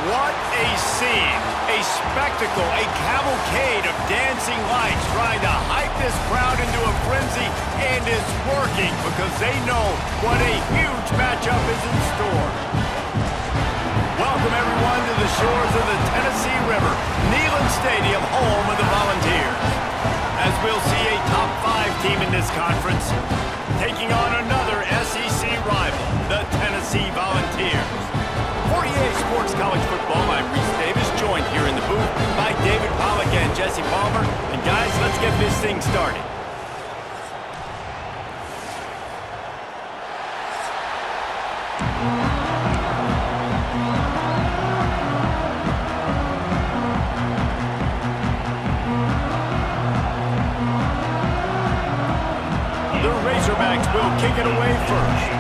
What a scene, a spectacle, a cavalcade of dancing lights trying to hype this crowd into a frenzy, and it's working because they know what a huge matchup is in store. Welcome everyone to the shores of the Tennessee River, Neyland Stadium, home of the Volunteers. As we'll see a top 5 team in this conference, taking on another SEC rival, the Tennessee Volunteers. For EA Sports College Football, I'm Reese Davis, joined here in the booth by David Pollack and Jesse Palmer. And guys, let's get this thing started. The Razorbacks will kick it away first.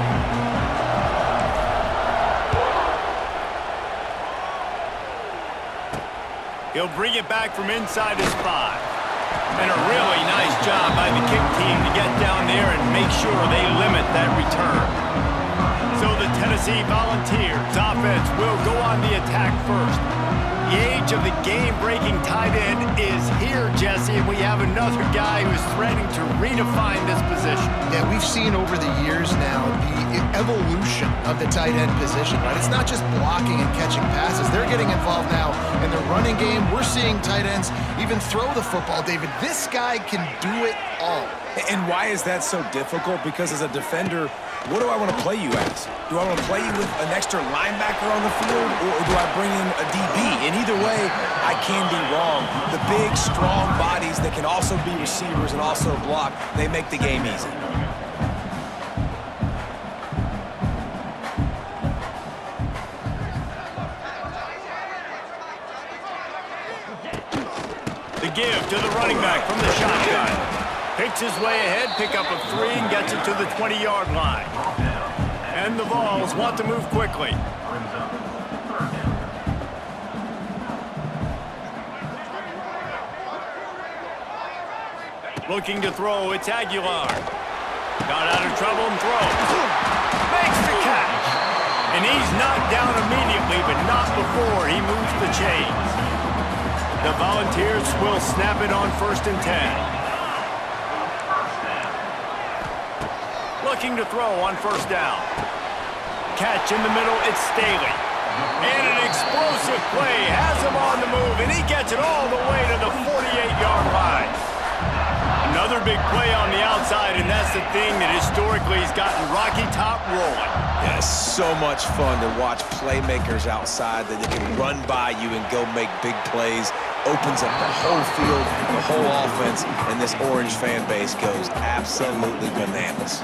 He'll bring it back from inside his 5. And a really nice job by the kick team to get down there and make sure they limit that return. So the Tennessee Volunteers offense will go on the attack first. The age of the game-breaking tight end is here, Jesse, and we have another guy who's threatening to redefine this position. Yeah, we've seen over the years now the evolution of the tight end position, right? It's not just blocking and catching passes. They're getting involved now in the running game. We're seeing tight ends even throw the football, David. This guy can do it all. And why is that so difficult? Because as a defender, what do I want to play you as? Do I want to play you with an extra linebacker on the field, or do I bring in a DB? And either way, I can be wrong. The big, strong bodies that can also be receivers and also block, they make the game easy. The give to the running back from the shotgun. Picks his way ahead, pick up a 3, and gets it to the 20-yard line. And the Vols want to move quickly. Looking to throw, it's Aguilar. Got out of trouble and throws. Makes the catch. And he's knocked down immediately, but not before he moves the chains. The Volunteers will snap it on 1st and 10. Looking to throw on 1st down. Catch in the middle, it's Staley. And an explosive play has him on the move, and he gets it all the way to the 48-yard line. Another big play on the outside, and that's the thing that historically has gotten Rocky Top rolling. Yeah, it's so much fun to watch playmakers outside that they can run by you and go make big plays. Opens up the whole field, the whole offense, and this Orange fan base goes absolutely bananas.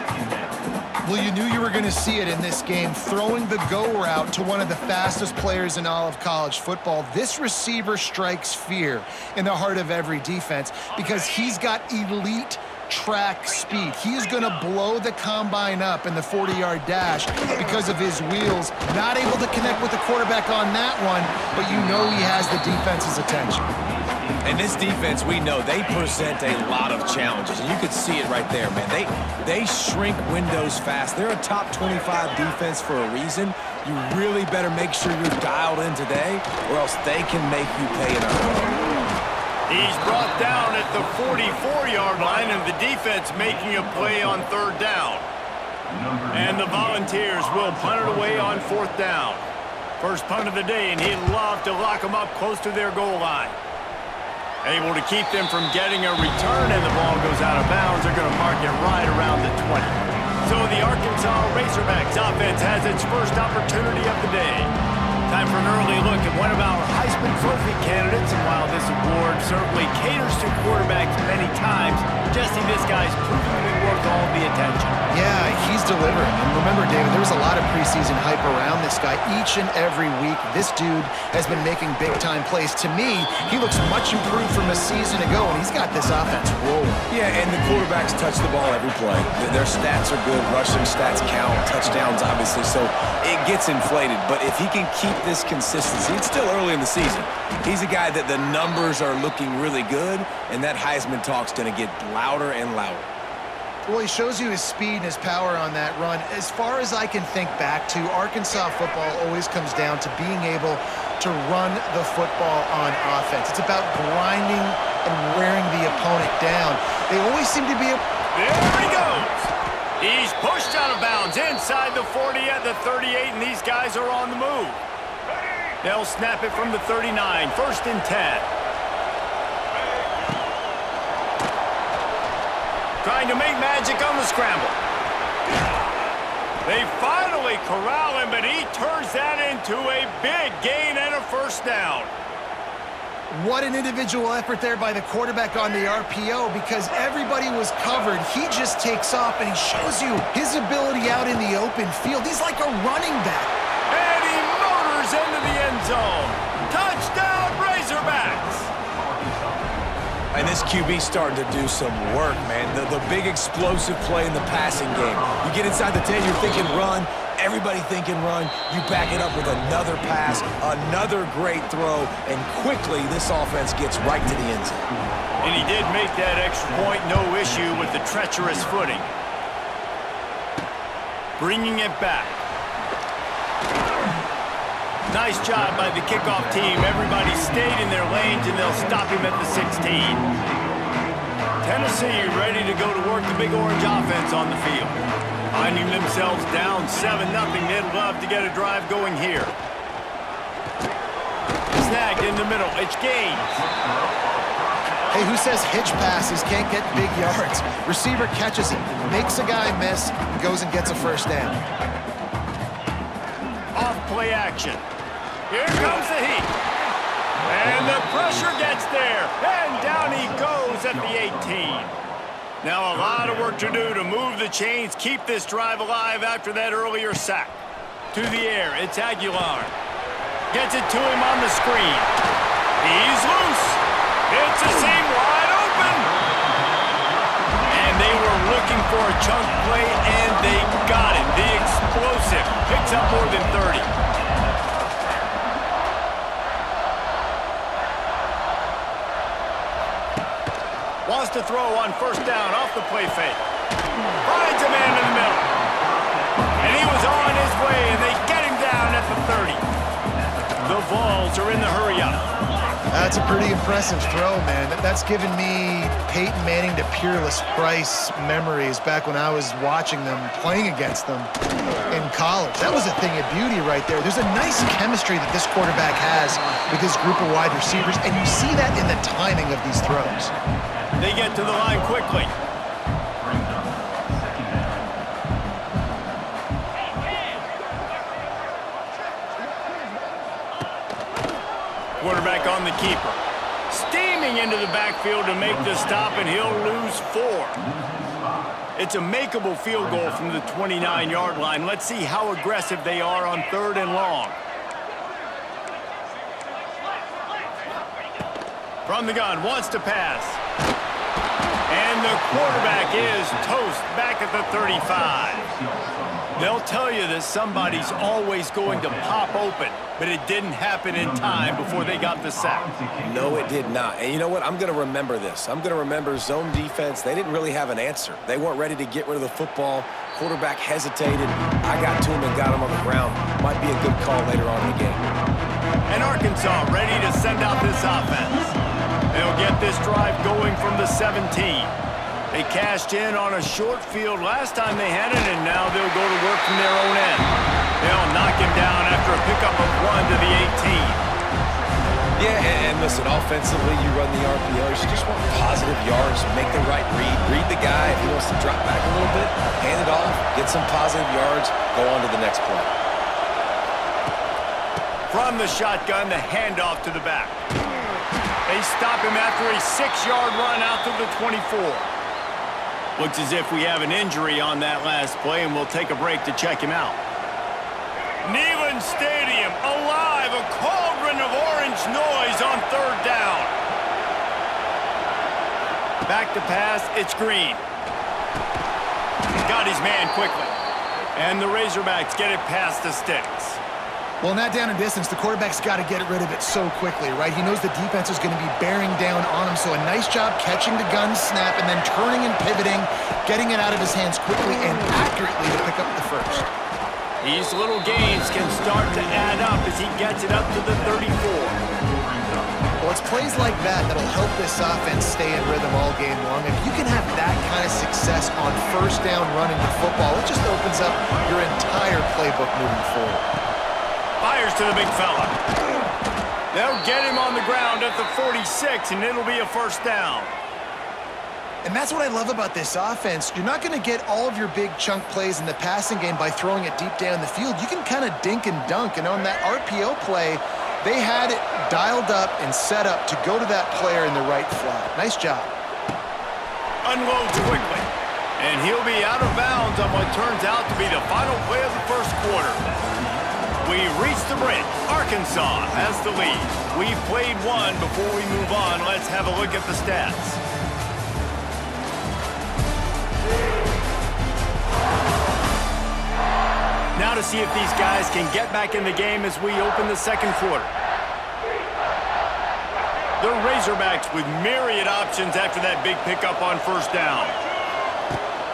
Well, you knew you were going to see it in this game, throwing the go route to one of the fastest players in all of college football. This receiver strikes fear in the heart of every defense because he's got elite track speed. He's going to blow the combine up in the 40-yard dash because of his wheels. Not able to connect with the quarterback on that one, but you know he has the defense's attention. And this defense, we know, they present a lot of challenges. And you could see it right there, man. They shrink windows fast. They're a top 25 defense for a reason. You really better make sure you're dialed in today, or else they can make you pay in a hurry. He's brought down at the 44-yard line, and the defense making a play on 3rd down. And the Volunteers will punt it away on 4th down. First punt of the day, and he'd love to lock them up close to their goal line. Able to keep them from getting a return, and the ball goes out of bounds. They're going to mark it right around the 20. So the Arkansas Razorbacks offense has its first opportunity of the day. Time for an early look at one of our Heisman Trophy candidates, and while this award certainly caters to quarterbacks many times, Jesse, this guy's proven to be worth all the attention. Yeah, he's delivering. And remember, David, there was a lot of preseason hype around this guy each and every week. This dude has been making big-time plays. To me, he looks much improved from a season ago, and he's got this offense rolling. Yeah, and the quarterbacks touch the ball every play. Their stats are good. Rushing stats count. Touchdowns, obviously. So it gets inflated. But if he can keep this consistency, it's still early in the season. He's a guy that the numbers are looking really good, and that Heisman talk's going to get louder and louder. Well, he shows you his speed and his power on that run. As far as I can think back to, Arkansas football always comes down to being able to run the football on offense. It's about grinding and wearing the opponent down. They always seem to be a... There he goes. He's pushed out of bounds inside the 40 at the 38, and these guys are on the move. They'll snap it from the 39, 1st and 10. Trying to make magic on the scramble. They finally corral him, but he turns that into a big gain and a 1st down. What an individual effort there by the quarterback on the RPO, because everybody was covered. He just takes off, and he shows you his ability out in the open field. He's like a running back. And he motors into the end zone. Touchdown, Razorbacks! And this QB starting to do some work, man. The big explosive play in the passing game. You get inside the 10, you're thinking run. Everybody thinking run. You back it up with another pass, another great throw, and quickly this offense gets right to the end zone. And he did make that extra point, no issue with the treacherous footing. Bringing it back. Nice job by the kickoff team. Everybody stayed in their lanes, and they'll stop him at the 16. Tennessee ready to go to work the Big Orange offense on the field. Finding themselves down 7-0. They'd love to get a drive going here. Snagged in the middle. It's Gaines. Hey, who says hitch passes can't get big yards? Receiver catches it, makes a guy miss, goes and gets a 1st down. Off play action. Here comes the heat. And the pressure gets there. And down he goes at the 18. Now a lot of work to do to move the chains, keep this drive alive after that earlier sack. To the air, it's Aguilar. Gets it to him on the screen. He's loose. It's a seam wide open. And they were looking for a chunk play, and they got it. The explosive picks up more than 30. Wants to throw on 1st down off the play fake. Finds a man in the middle. And he was on his way, and they get him down at the 30. The Vols are in the hurry-up. That's a pretty impressive throw, man. That's given me Peyton Manning to Peerless Price memories back when I was watching them, playing against them in college. That was a thing of beauty right there. There's a nice chemistry that this quarterback has with his group of wide receivers, and you see that in the timing of these throws. They get to the line quickly. Quarterback on the keeper. Steaming into the backfield to make the stop, and he'll lose 4. It's a makeable field goal from the 29-yard line. Let's see how aggressive they are on 3rd and long. From the gun, wants to pass. And the quarterback is toast back at the 35. They'll tell you that somebody's always going to pop open, but it didn't happen in time before they got the sack. No, it did not. And you know what? I'm going to remember this. I'm going to remember zone defense. They didn't really have an answer. They weren't ready to get rid of the football. Quarterback hesitated. I got to him and got him on the ground. Might be a good call later on in the game. And Arkansas ready to send out this offense. They'll get this drive going from the 17. They cashed in on a short field last time they had it, and now they'll go to work from their own end. They'll knock him down after a pickup of 1 to the 18. Yeah, and listen, offensively, you run the RPOs. You just want positive yards, make the right read the guy. If he wants to drop back a little bit, hand it off, get some positive yards, go on to the next play. From the shotgun, the handoff to the back. They stop him after a 6-yard run out to the 24. Looks as if we have an injury on that last play, and we'll take a break to check him out. Neyland Stadium alive, a cauldron of orange noise on 3rd down. Back to pass, it's Green. Got his man quickly. And the Razorbacks get it past the sticks. Well, in that down and distance, the quarterback's got to get rid of it so quickly, right? He knows the defense is going to be bearing down on him, so a nice job catching the gun snap and then turning and pivoting, getting it out of his hands quickly and accurately to pick up the 1st. These little gains can start to add up as he gets it up to the 34. Well, it's plays like that that'll help this offense stay in rhythm all game long. If you can have that kind of success on first down running the football, it just opens up your entire playbook moving forward. Fires to the big fella. They'll get him on the ground at the 46, and it'll be a first down. And that's what I love about this offense. You're not going to get all of your big chunk plays in the passing game by throwing it deep down the field. You can kind of dink and dunk, and on that RPO play, they had it dialed up and set up to go to that player in the right flat. Nice job. Unloads quickly, and he'll be out of bounds on what turns out to be the final play of the first quarter. We've reached the break. Arkansas has the lead. We've played one. Before we move on, let's have a look at the stats. Now to see if these guys can get back in the game as we open the second quarter. The Razorbacks with myriad options after that big pickup on first down.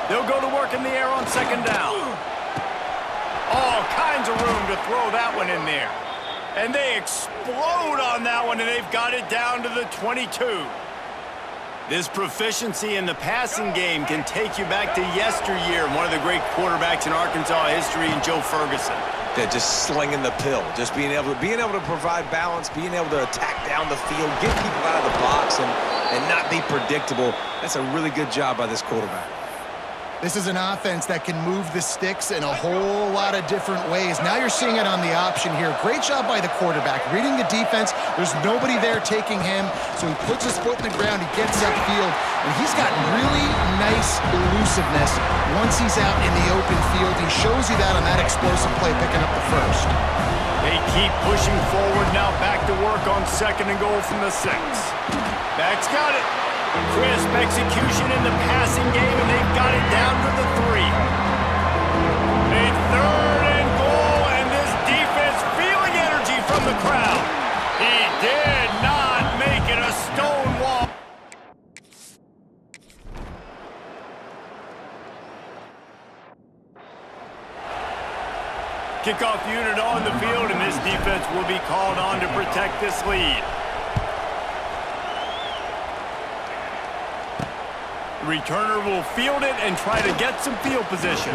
They'll go to work in the air on second down. All kinds of room to throw that one in there. And they explode on that one, and they've got it down to the 22. This proficiency in the passing game can take you back to yesteryear, one of the great quarterbacks in Arkansas history, in Joe Ferguson. They're just slinging the pill, just being able to provide balance, being able to attack down the field, get people out of the box, and not be predictable. That's a really good job by this quarterback. This is an offense that can move the sticks in a whole lot of different ways. Now you're seeing it on the option here. Great job by the quarterback. Reading the defense, there's nobody there taking him, so he puts his foot in the ground, he gets upfield, and he's got really nice elusiveness once he's out in the open field. He shows you that on that explosive play, picking up the first. They keep pushing forward, now back to work on second and goal from the 6. Back's got it. Crisp execution in the passing game, and they've got it down to the 3. A third and goal, and this defense feeling energy from the crowd. He did not make it a stone wall. Kickoff unit on the field, and this defense will be called on to protect this lead. The returner will field it and try to get some field position.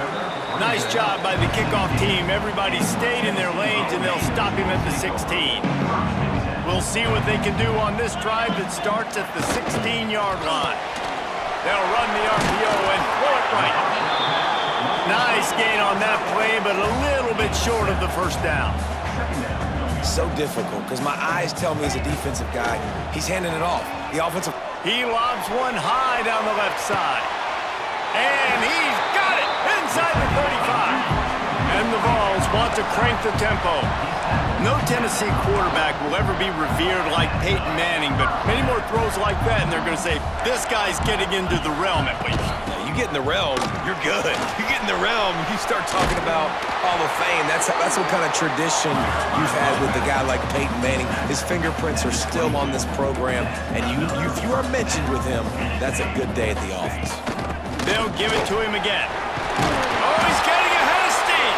Nice job by the kickoff team. Everybody stayed in their lanes, and they'll stop him at the 16. We'll see what they can do on this drive that starts at the 16-yard line. They'll run the RPO and throw it right. Nice gain on that play, but a little bit short of the first down. So difficult, because my eyes tell me he's a defensive guy. He's handing it off. The offensive... He lobs one high down the left side. And he's got it inside the 35. And the Vols want to crank the tempo. No Tennessee quarterback will ever be revered like Peyton Manning, but many more throws like that, and they're going to say, this guy's getting into the realm at least. You get in the realm, you're good. You get in the realm, you start talking about Hall of Fame. That's what kind of tradition you've had with a guy like Peyton Manning. His fingerprints are still on this program, and if you are mentioned with him, that's a good day at the office. They'll give it to him again. Oh, he's getting ahead of steam.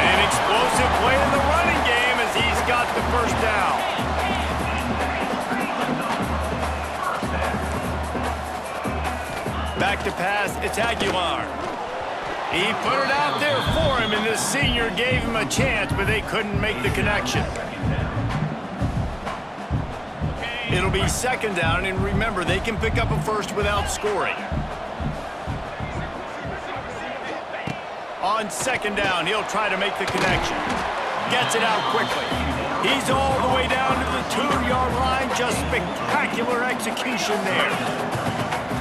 An explosive play in the running game as he's got the first down. Back to pass, it's Aguilar. He put it out there for him, and this senior gave him a chance, but they couldn't make the connection. It'll be second down, and remember, they can pick up a first without scoring. On second down, he'll try to make the connection. Gets it out quickly. He's all the way down to the 2-yard line. Just spectacular execution there.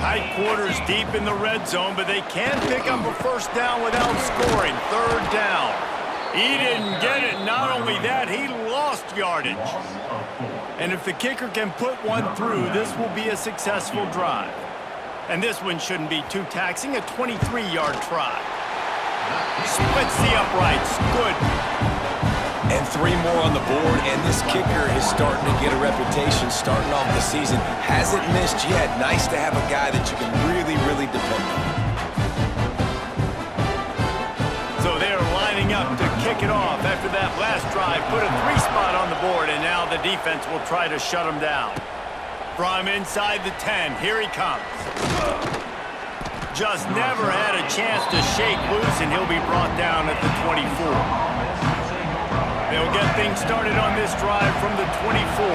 Tight quarters deep in the red zone, but they can pick up a first down without scoring. Third down. He didn't get it. Not only that, he lost yardage. And if the kicker can put one through, this will be a successful drive. And this one shouldn't be too taxing, a 23-yard try. Splits the uprights. Good. And 3 more on the board, and this kicker is starting to get a reputation starting off the season. Hasn't missed yet. Nice to have a guy that you can really, really depend on. So they're lining kick it off after that last drive. Put a 3-spot on the board, and now the defense will try to shut him down. From inside the 10, here he comes. Just never had a chance to shake loose, and he'll be brought down at the 24. They'll get things started on this drive from the 24.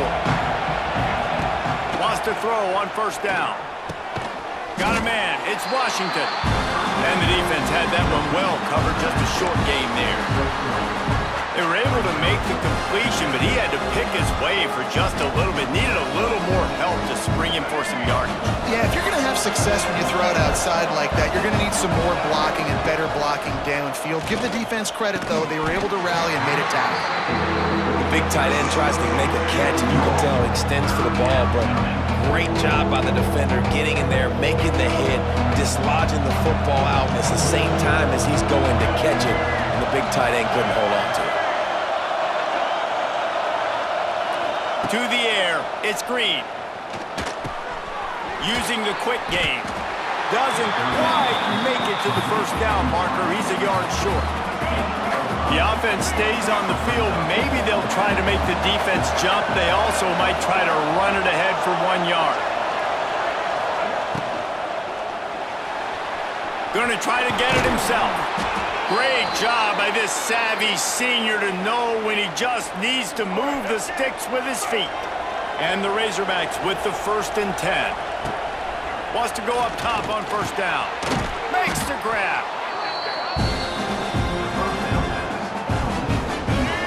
Wants to throw on first down. Got a man. It's Washington. And the defense had that one well covered. Just a short game there. They were able to make the completion, but he had to pick his way for just a little bit. Needed a little more help to spring him for some yardage. Yeah, if you're going to have success when you throw it outside like that, you're going to need some more blocking and better blocking downfield. Give the defense credit, though. They were able to rally and made a tackle. The big tight end tries to make a catch, and you can tell he extends for the ball, but great job by the defender getting in there, making the hit, dislodging the football out at the same time as he's going to catch it, and the big tight end couldn't hold on to it. To the air, it's Green. Using the quick game. Doesn't quite make it to the first down marker. He's a yard short. The offense stays on the field. Maybe they'll try to make the defense jump. They also might try to run it ahead for 1 yard. Going to try to get it himself. Great job by this savvy senior to know when he just needs to move the sticks with his feet. And the Razorbacks with the 1st and 10. Wants to go up top on first down. Makes the grab.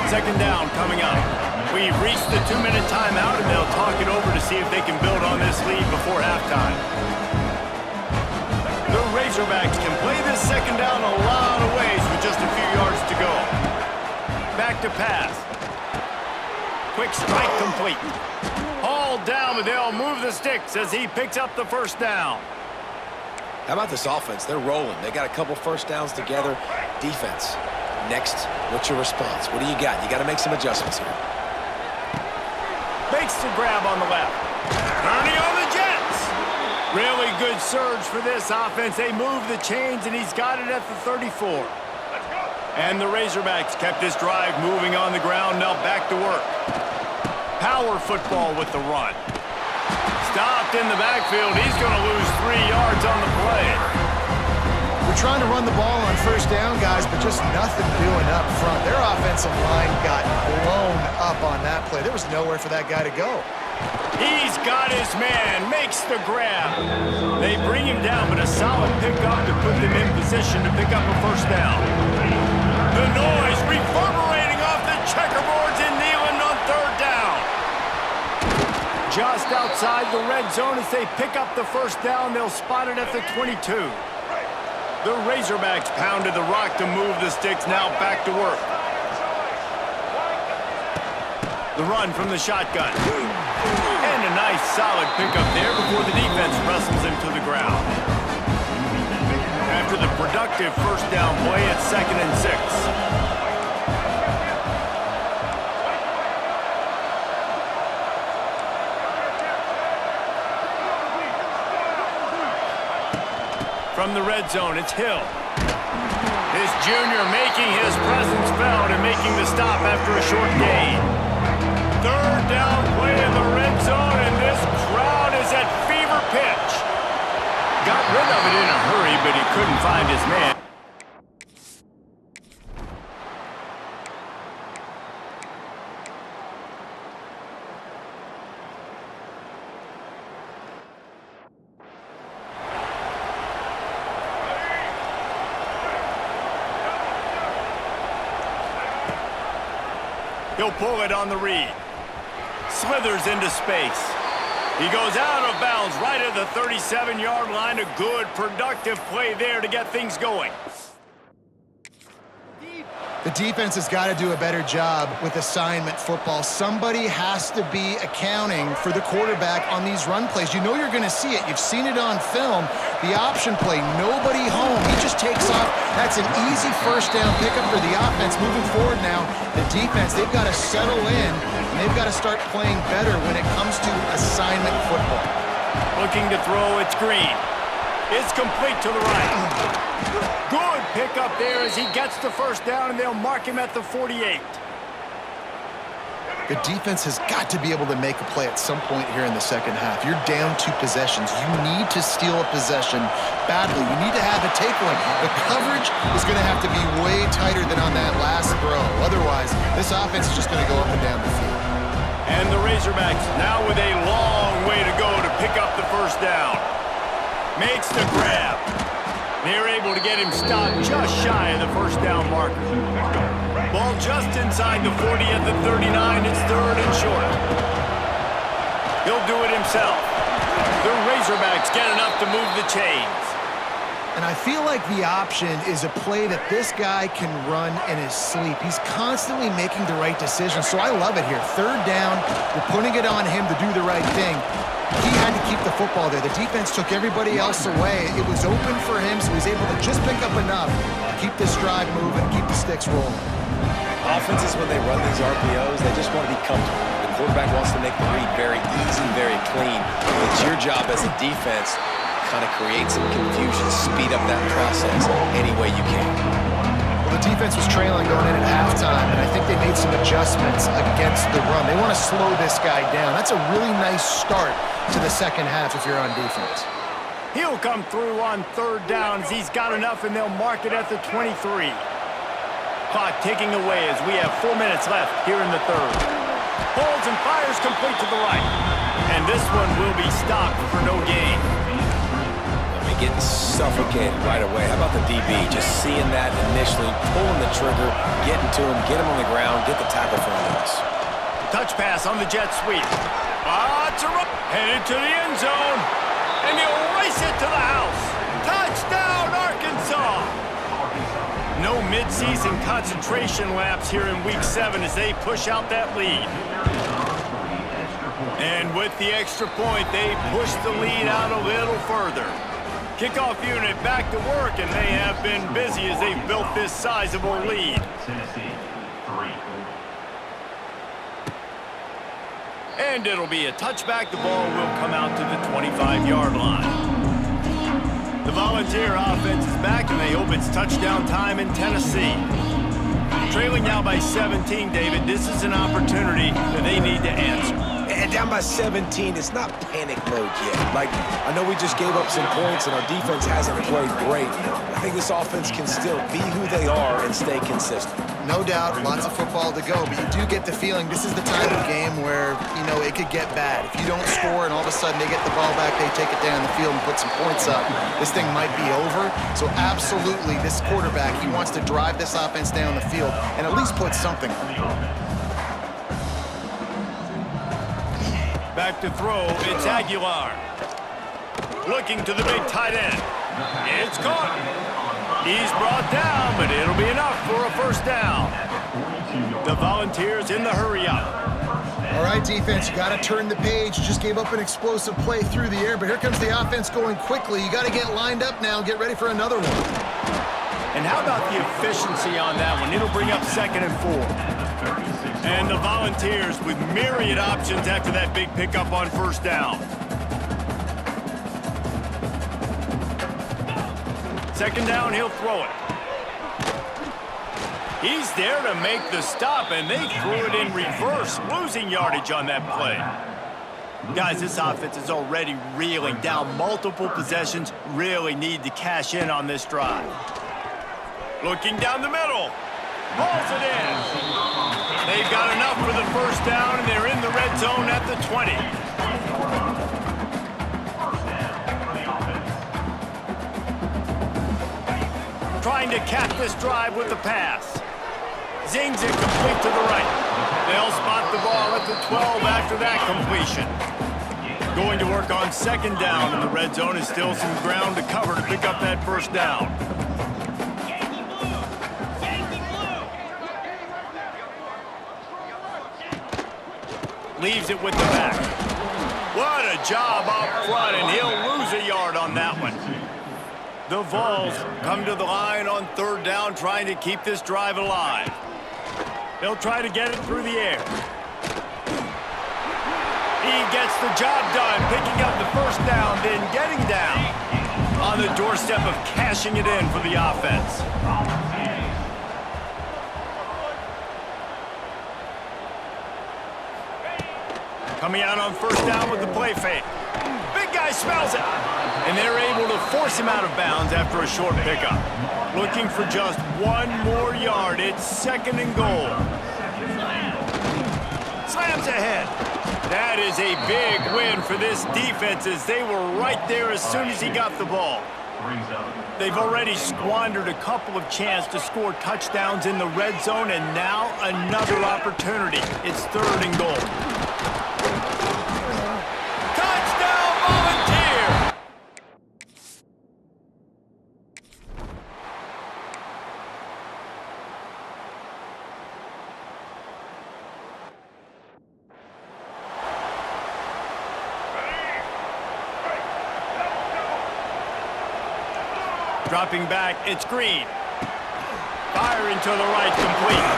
Second down coming up. We've reached the 2-minute timeout, and they'll talk it over to see if they can build on this lead before halftime. The Razorbacks can play this second down a lot of ways with just a few yards to go. Back to pass. Quick strike complete. Hauled down, but they'll move the sticks as he picks up the first down. How about this offense? They're rolling. They got a couple first downs together. Defense. Next, what's your response? What do you got? You got to make some adjustments here. Makes the grab on the left. Turning on the Jets. Really good surge for this offense. They move the chains, and he's got it at the 34. And the Razorbacks kept this drive moving on the ground. Now back to work. Power football with the run. Stopped in the backfield. He's going to lose 3 yards on the play. We're trying to run the ball on first down, guys, but just nothing doing up front. Their offensive line got blown up on that play. There was nowhere for that guy to go. He's got his man, makes the grab. They bring him down, but a solid pickup to put them in position to pick up a first down. The noise reverberating off the checkerboards in Neyland on third down. Just outside the red zone as they pick up the first down, they'll spot it at the 22. The Razorbacks pounded the rock to move the sticks, now back to work. The run from the shotgun. And a nice solid pickup there before the defense wrestles him to the ground. After the productive first down play, it's 2nd and 6. From the red zone, it's Hill. This junior making his presence felt and making the stop after a short gain. Third down play in the red zone, and this crowd is at fever pitch. Got rid of it in a hurry, but he couldn't find his man. He'll pull it on the read. Slithers into space. He goes out of bounds right at the 37-yard line. A good, productive play there to get things going. The defense has got to do a better job with assignment football. Somebody has to be accounting for the quarterback on these run plays. You know you're going to see it. You've seen it on film. The option play, nobody home. He just takes off. That's an easy first down pickup for the offense. Moving forward now, the defense, they've got to settle in, and they've got to start playing better when it comes to assignment football. Looking to throw, it's Green. It's complete to the right. Good pickup there as he gets the first down, and they'll mark him at the 48. The defense has got to be able to make a play at some point here in the second half. You're down 2 possessions. You need to steal a possession badly. You need to have a take one. The coverage is going to have to be way tighter than on that last throw. Otherwise, this offense is just going to go up and down the field. And the Razorbacks now with a long way to go to pick up the first down. Makes the grab. They're able to get him stopped just shy of the first down marker. Ball just inside the 40 at the 39. It's 3rd and short. He'll do it himself. The Razorbacks get enough to move the chains. And I feel like the option is a play that this guy can run in his sleep. He's constantly making the right decision, so I love it here. 3rd down, you're putting it on him to do the right thing. He had to keep the football there. The defense took everybody else away. It was open for him, so he was able to just pick up enough to keep this drive moving, keep the sticks rolling. Offenses, when they run these RPOs, they just want to be comfortable. The quarterback wants to make the read very easy, very clean. It's your job as a defense to kind of create some confusion, speed up that process any way you can. Well, the defense was trailing going in at halftime, and I think they made some adjustments against the run. They want to slow this guy down. That's a really nice start to the second half if you're on defense. He'll come through on 3rd down as he's got enough, and they'll mark it at the 23. Clock ticking away as we have 4 minutes left here in the 3rd. Holds and fires complete to the right. And this one will be stopped for no gain. Getting suffocated right away. How about the DB? Just seeing that initially, pulling the trigger, getting to him, get him on the ground, get the tackle for a loss. Touch pass on the jet sweep. Headed to the end zone. And he'll race it to the house. Touchdown, Arkansas! No midseason concentration laps here in Week 7 as they push out that lead. And with the extra point, they push the lead out a little further. Kickoff unit back to work, and they have been busy as they've built this sizable lead. And it'll be a touchback. The ball will come out to the 25-yard line. The Volunteer offense is back, and they hope it's touchdown time in Tennessee. Trailing now by 17, David. This is an opportunity that they need to answer. And down by 17, it's not panic mode yet. Like, I know we just gave up some points and our defense hasn't played great. I think this offense can still be who they are and stay consistent. No doubt, lots of football to go, but you do get the feeling this is the type of game where, you know, it could get bad. If you don't score and all of a sudden they get the ball back, they take it down the field and put some points up, this thing might be over. So absolutely, this quarterback, he wants to drive this offense down the field and at least put something on it. Back to throw, it's Aguilar. Looking to the big tight end. It's caught. He's brought down, but it'll be enough for a first down. The Volunteers in the hurry-up. All right, defense, you got to turn the page. You just gave up an explosive play through the air, but here comes the offense going quickly. You got to get lined up now and get ready for another one. And how about the efficiency on that one? It'll bring up 2nd and 4. And the Volunteers with myriad options after that big pickup on first down. 2nd down, he'll throw it. He's there to make the stop, and they threw it in reverse, losing yardage on that play. Guys, this offense is already reeling down multiple possessions, really need to cash in on this drive. Looking down the middle. Hauls it in. They've got enough for the first down, and they're in the red zone at the 20. Trying to cap this drive with the pass. Zings it complete to the right. They'll spot the ball at the 12 after that completion. Going to work on 2nd down, and the red zone is still some ground to cover to pick up that first down. Leaves it with the back. What a job up front, and he'll lose a yard on that one. The Vols come to the line on 3rd down, trying to keep this drive alive. They'll try to get it through the air. He gets the job done, picking up the first down, then getting down. on the doorstep of cashing it in for the offense. Coming out on first down with the play fake. Big guy smells it. And they're able to force him out of bounds after a short pickup. Looking for just one more yard. It's 2nd and goal. Slams ahead. That is a big win for this defense as they were right there as soon as he got the ball. They've already squandered a couple of chances to score touchdowns in the red zone, and now another opportunity. It's 3rd and goal. Touchdown, Volunteer! Dropping back, it's Green. Firing to the right, complete.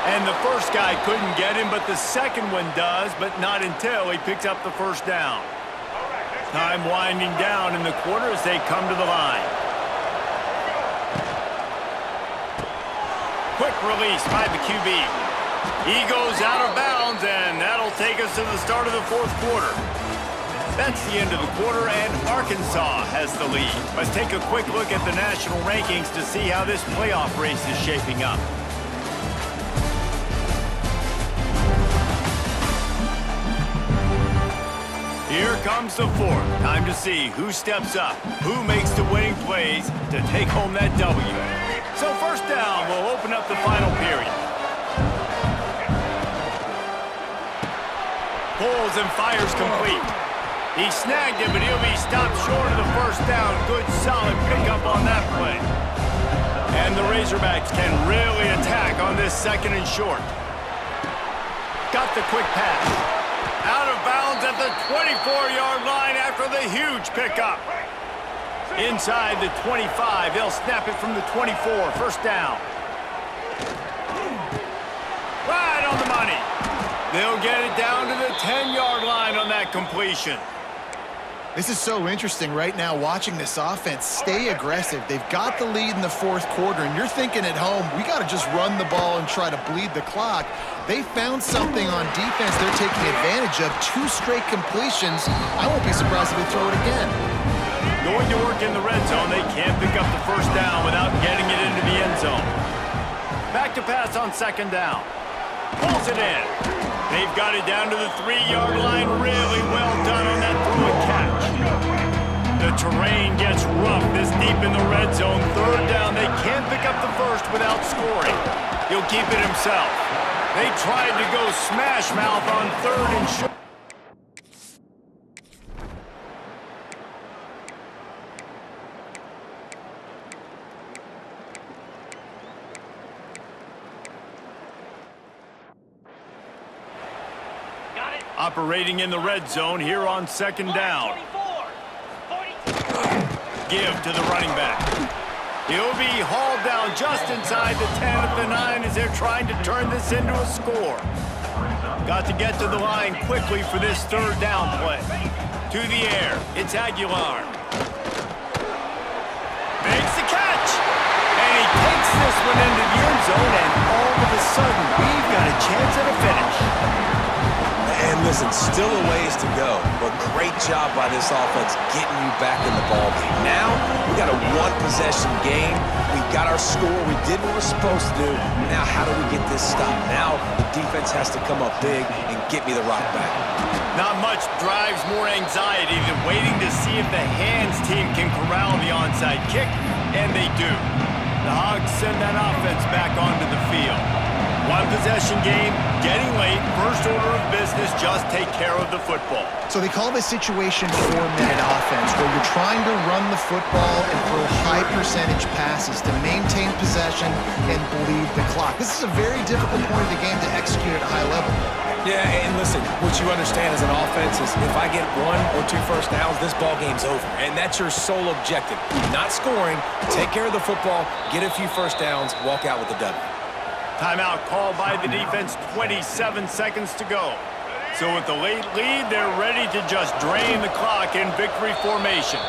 And the first guy couldn't get him, but the second one does, but not until he picks up the first down. Time winding down in the quarter as they come to the line. Quick release by the QB. He goes out of bounds, and that'll take us to the start of the 4th quarter. That's the end of the quarter, and Arkansas has the lead. Let's take a quick look at the national rankings to see how this playoff race is shaping up. Here comes the 4th. Time to see who steps up, who makes the winning plays to take home that W. So first down will open up the final period. Pulls and fires complete. He snagged it, but he'll be stopped short of the first down. Good, solid pickup on that play. And the Razorbacks can really attack on this 2nd and short. Got the quick pass. Out of bounds at the 24-yard line after the huge pickup. Inside the 25, they'll snap it from the 24. First down. Right on the money. They'll get it down to the 10-yard line on that completion. This is so interesting right now watching this offense stay aggressive. They've got the lead in the 4th quarter, and you're thinking at home, we got to just run the ball and try to bleed the clock. They found something on defense they're taking advantage of. 2 straight completions. I won't be surprised if they throw it again. Going to work in the red zone, they can't pick up the first down without getting it into the end zone. Back to pass on 2nd down. Pulls it in. They've got it down to the 3-yard line. Really well done on that throw and catch. The terrain gets rough this deep in the red zone. 3rd down, they can't pick up the first without scoring. He'll keep it himself. They tried to go smash mouth on 3rd and short. Operating in the red zone here on 2nd down. Give to the running back. He'll be hauled down just inside the 10 at the 9 as they're trying to turn this into a score. Got to get to the line quickly for this 3rd down play. To the air, it's Aguilar. Makes the catch! And he takes this one into the end zone, and all of a sudden, we've got a chance at a finish. And listen, still a ways to go, but great job by this offense getting you back in the ballgame. Now, we got a 1-possession game. We got our score. We did what we're supposed to do. Now, how do we get this stopped? Now, the defense has to come up big and get me the rock back. Not much drives more anxiety than waiting to see if the hands team can corral the onside kick, and they do. The Hogs send that offense back onto the field. 1-possession game, getting late, first order of business, just take care of the football. So they call this situation 4-minute offense, where you're trying to run the football and throw high-percentage passes to maintain possession and bleed the clock. This is a very difficult point of the game to execute at a high level. Yeah, and listen, what you understand as an offense is if I get 1 or 2 first downs, this ball game's over. And that's your sole objective. Not scoring, take care of the football, get a few first downs, walk out with the W. Timeout called by the defense, 27 seconds to go. So with the late lead, they're ready to just drain the clock in victory formation.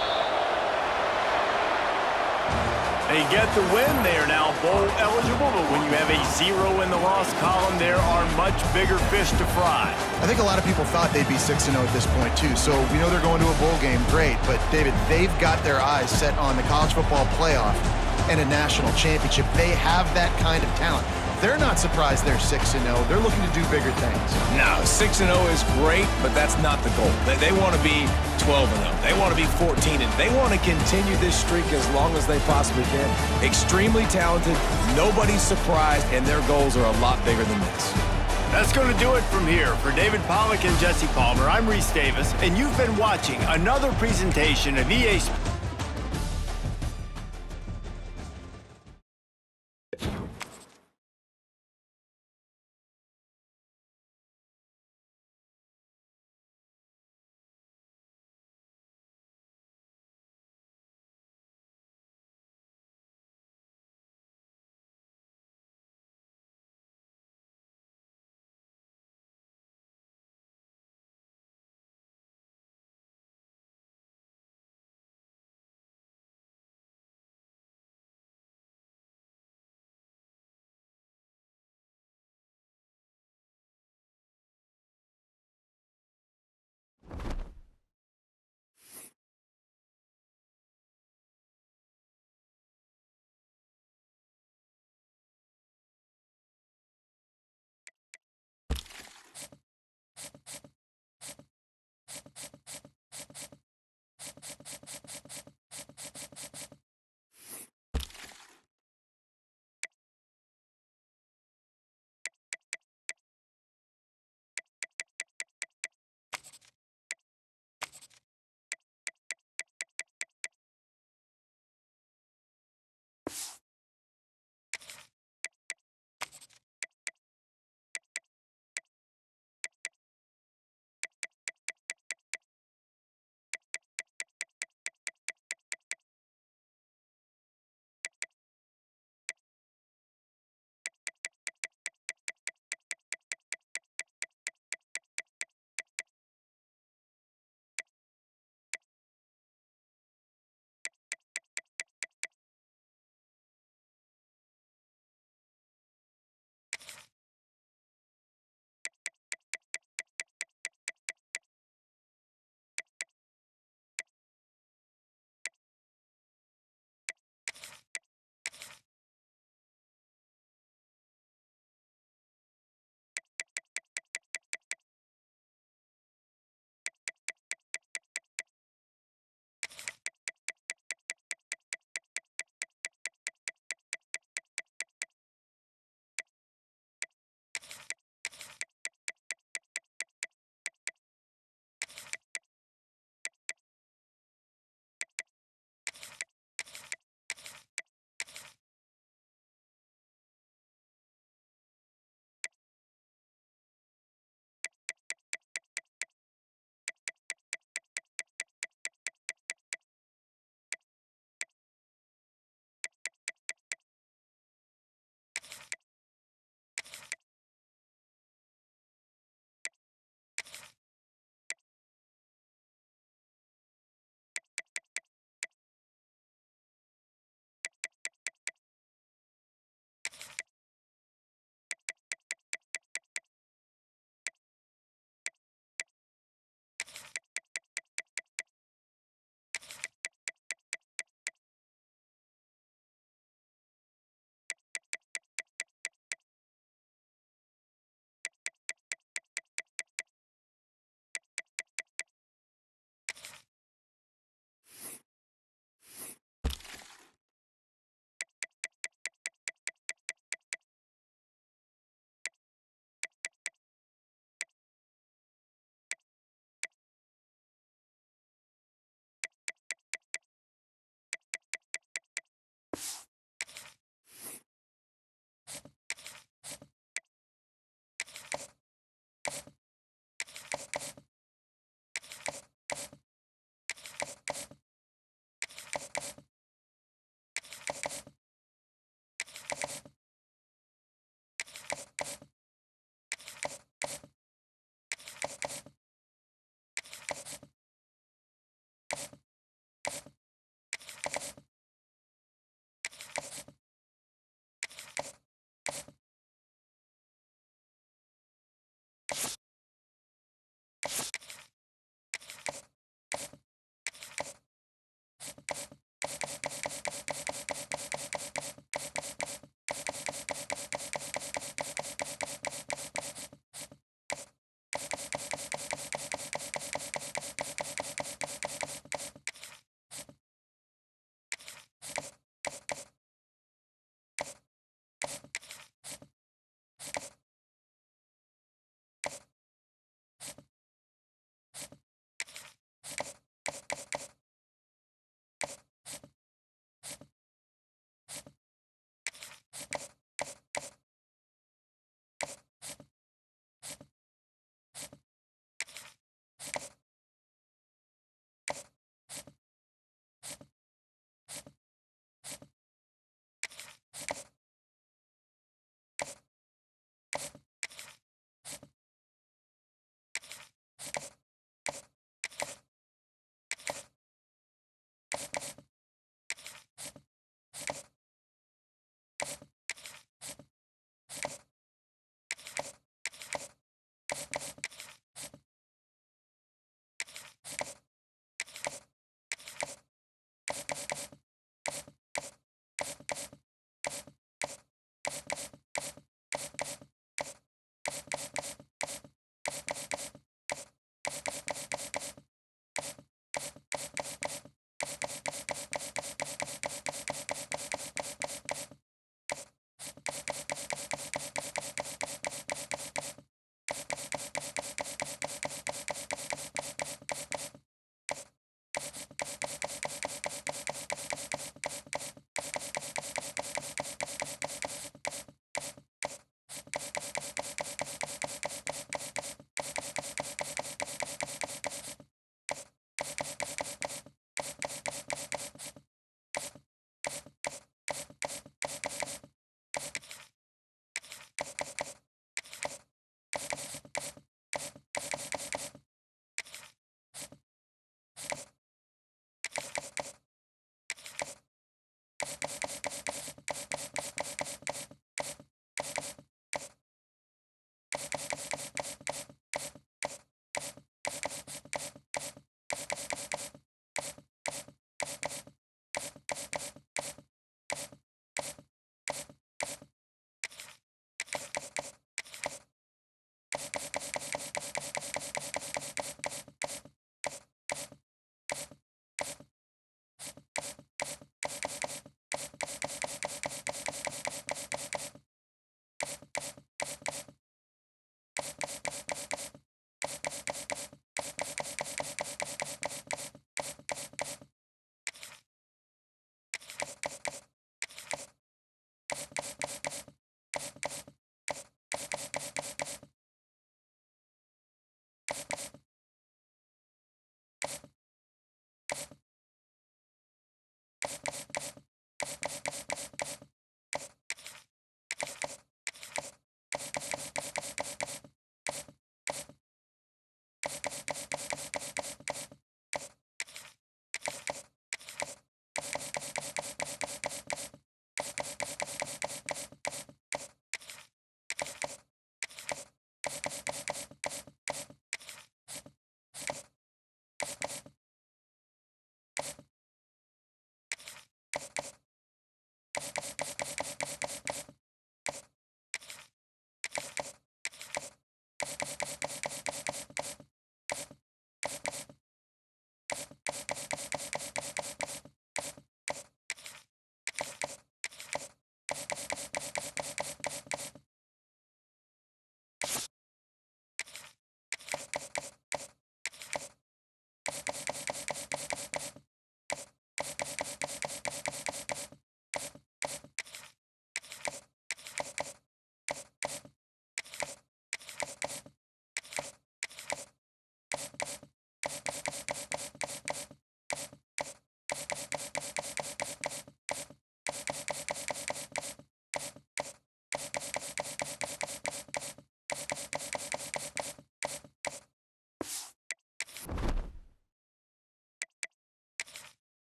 They get the win. They are now bowl eligible, but when you have a 0 in the loss column, there are much bigger fish to fry. I think a lot of people thought they'd be 6-0 at this point, too. So we know they're going to a bowl game. Great. But, David, they've got their eyes set on the college football playoff and a national championship. They have that kind of talent. They're not surprised they're 6-0. They're looking to do bigger things. No, 6-0 is great, but that's not the goal. They want to be 12-0. They want to be 14-0. They want to continue this streak as long as they possibly can. Extremely talented, nobody's surprised, and their goals are a lot bigger than this. That's going to do it from here. For David Pollack and Jesse Palmer, I'm Reese Davis, and you've been watching another presentation of EA Sports.